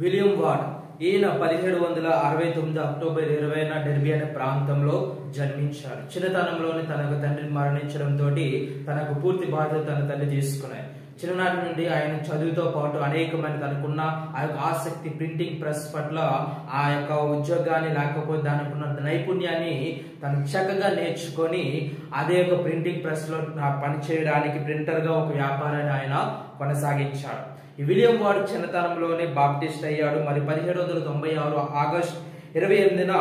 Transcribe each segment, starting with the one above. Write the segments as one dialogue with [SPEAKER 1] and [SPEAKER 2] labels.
[SPEAKER 1] William ward ఈయన 1769 October 20న Derby అనే ప్రాంతంలో జన్మించారు. చిన్నతనంలోనే తనకు తండ్రి మరణించడంతో తనకు పూర్తి బాధ్యత తన తల్లి తీసుకున్నాయి. చిన్ననాటి నుండి ఆయన చదువుతో పాటు అనేకమైన తనకున్న ఆ యొక్క ఆసక్తి ప్రింటింగ్ ప్రెస్ పట్ల ఆ యొక్క ఉద్యోగాన్ని లేకపోతే దానికి ఉన్న నైపుణ్యాన్ని తను చక్కగా నేర్చుకొని అదే ఒక ప్రింటింగ్ ప్రెస్ లో పని చేయడానికి ప్రింటర్ గా ఒక వ్యాపారాన్ని ఆయన కొనసాగించాడు. ఈ విలియం వార్డ్ చిన్నతనంలోనే బాప్టిస్ట్ అయ్యాడు. మరి 1796 ఆగస్టు 28న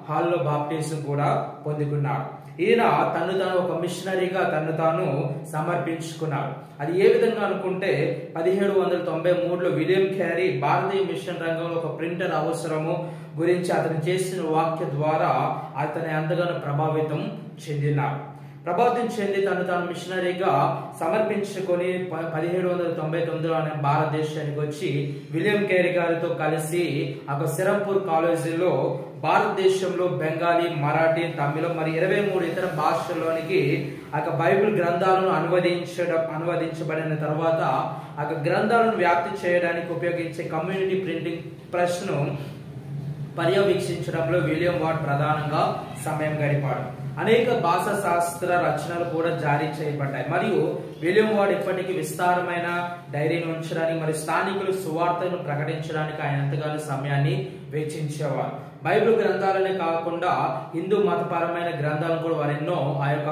[SPEAKER 1] హాల్లో బాప్టిజం కూడా పొందుకున్నాడు. ఈయన తను తాను ఒక మిషనరీగా తను తాను సమర్పించుకున్నాడు. అది ఏ విధంగా అనుకుంటే 1793లో విలియం క్యారీ భారతీయ మిషన్ రంగంలో ఒక ప్రింటర్ అవసరము గురించి అతను చేసిన వాక్య ద్వారా అతను ఎంతగానో ప్రభావితం చెంది తను తాను మిషనరీగా సమర్పించుకొని 1799లో ఆయన భారతదేశానికి వచ్చి విలియం క్యారీ గారితో కలిసి ఒక సిరంపూర్ కాలేజీలో భారతదేశంలో బెంగాలీ, మరాఠీ, తమిళం మరి 23 ఇతర భాషల్లోనికి బైబిల్ గ్రంథాలను అనువదించబడిన తర్వాత ఆ గ్రంథాలను వ్యాప్తి చేయడానికి ఉపయోగించే కమ్యూనిటీ ప్రింటింగ్ ప్రెస్ ను పర్యవేక్షించడంలో విలియం వార్డ్ ప్రధానంగా సమయం గడిపాడు. అనేక భాషా శాస్త్ర రచనలు కూడా జారీ చేయబడ్డాయి. మరియు విలియం వార్డ్ ఇప్పటికీ విస్తారమైన డైరీని ఉంచడానికి మరియు స్థానికులు సువార్తను ప్రకటించడానికి ఆయన ఎంతగానో సమయాన్ని వెచ్చించేవారు. బైబిల్ గ్రంథాలనే కాకుండా హిందూ మతపరమైన గ్రంథాలను కూడా వారెన్నో ఆ యొక్క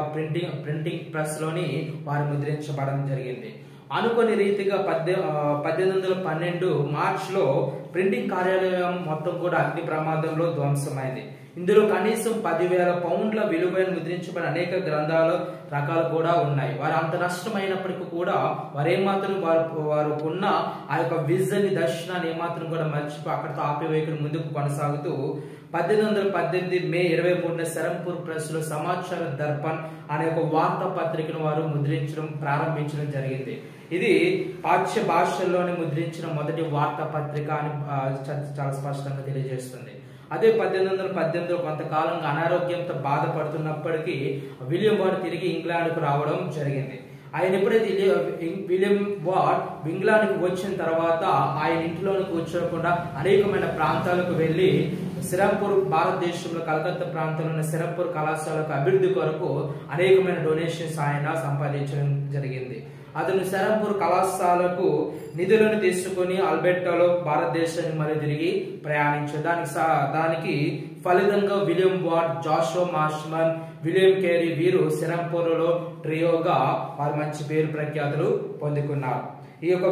[SPEAKER 1] ప్రింటింగ్ ప్రెస్ లోని వారు ముద్రించబడడం జరిగింది. అనుకోని రీతిగా 1812 మార్చిలో ప్రింటింగ్ కార్యాలయం మొత్తం కూడా అగ్ని ప్రమాదంలో ధ్వంసమైంది. ఇందులో కనీసం 10,000 పౌండ్ల విలువైన ముద్రించబడిన అనేక గ్రంథాల రకాలు కూడా ఉన్నాయి. వారు అంత నష్టమైనప్పటికీ కూడా వారు ఏమాత్రం వారు ఉన్న ఆ యొక్క విజన్ దర్శనాన్ని ఏమాత్రం కూడా మర్చిపోయి అక్కడితో ఆపివేయకుండా ముందుకు కొనసాగుతూ 1818 మే 23న సిరంపూర్ ప్రెస్ లో సమాచార దర్పణ్ అనే ఒక వార్తా పత్రికను వారు ముద్రించడం ప్రారంభించడం జరిగింది. ఇది పాశ్చాత్య భాషల్లోనే ముద్రించిన మొదటి వార్తా పత్రిక అని చాలా స్పష్టంగా తెలియజేస్తుంది. అదే 1818లో కొంతకాలంగా అనారోగ్యంతో బాధపడుతున్నప్పటికీ విలియం వార్డ్ తిరిగి ఇంగ్లాండ్కు రావడం జరిగింది. ఆయన ఎప్పుడైతే విలియం వార్డ్ ఇంగ్లాండ్కి వచ్చిన తర్వాత ఆయన ఇంట్లోనే కూర్చోకుండా అనేకమైన ప్రాంతాలకు వెళ్లి సిరంపూర్ భారతదేశంలో కలకత్తా ప్రాంతంలో ఉన్న సిరంపూర్ కళాశాలకు అభివృద్ధి కొరకు అనేకమైన డొనేషన్స్ ఆయన సంపాదించడం జరిగింది. అతను సిరంపూర్ కళాశాలకు నిధులను తీసుకుని అల్బర్టాలో భారతదేశానికి మరి తిరిగి ప్రయాణించారు. దానికి ఫలితంగా William Ward, Joshua Marshman, William Carey వీరు సిరంపూర్లో ట్రియోగా వారు మంచి పేరు ప్రఖ్యాతులు పొందుకున్నారు. ఈ యొక్క